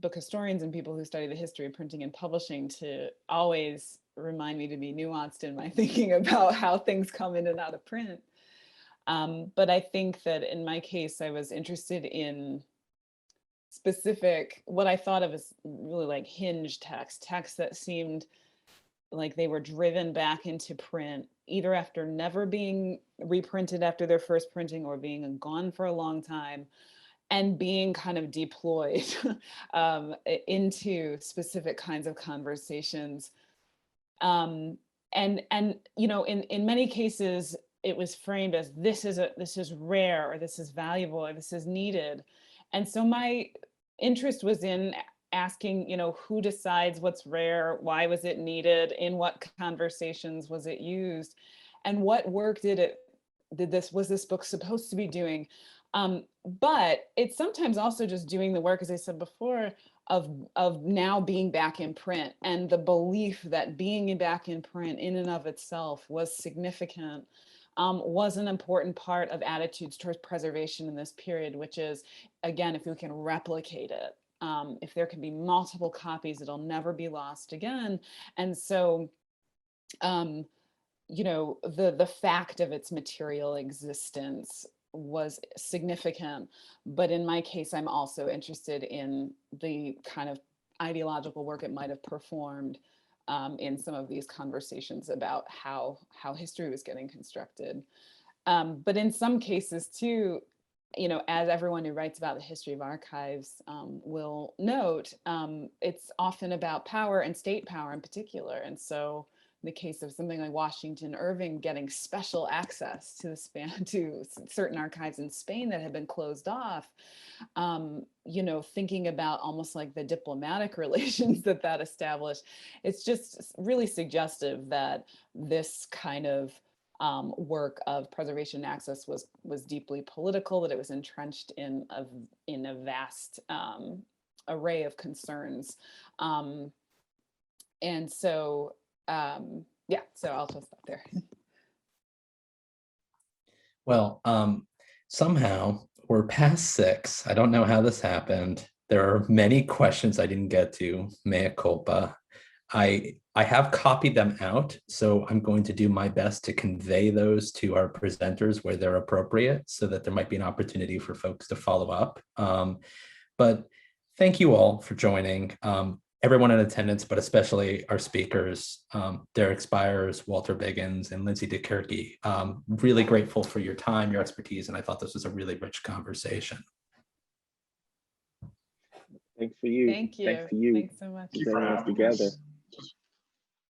book historians and people who study the history of printing and publishing to always remind me to be nuanced in my thinking about how things come in and out of print. But I think that in my case, I was interested in specific, what I thought of as really like hinge texts that seemed like they were driven back into print, either after never being reprinted after their first printing or being gone for a long time, and being kind of deployed into specific kinds of conversations. And in many cases, it was framed as this is rare, or this is valuable, or this is needed. And so my interest was in asking, who decides what's rare? Why was it needed? In what conversations was it used? And what work was this book supposed to be doing? But it's sometimes also just doing the work, as I said before, of now being back in print, and the belief that being back in print in and of itself was significant, was an important part of attitudes towards preservation in this period, which is, again, if we can replicate it, if there can be multiple copies, it'll never be lost again. And so, the fact of its material existence was significant. But in my case, I'm also interested in the kind of ideological work it might have performed in some of these conversations about how history was getting constructed. But in some cases too, as everyone who writes about the history of archives will note, it's often about power and state power in particular. And so in the case of something like Washington Irving getting special access to to certain archives in Spain that had been closed off, thinking about almost like the diplomatic relations that established, it's just really suggestive that this kind of work of preservation and access was deeply political, that it was entrenched in a vast array of concerns. And so, yeah, so I'll just stop there. Well, somehow we're past 6. I don't know how this happened. There are many questions I didn't get to, mea culpa. I have copied them out, so I'm going to do my best to convey those to our presenters where they're appropriate, so that there might be an opportunity for folks to follow up. But thank you all for joining. Everyone in attendance, but especially our speakers, Derrick Spires-Walter Biggins, and Lindsay DiCuirci. Really grateful for your time, your expertise, and I thought this was a really rich conversation. Thanks for you. Thank you. Thanks to you. Thanks so much. Thank you for bringing us having together. us.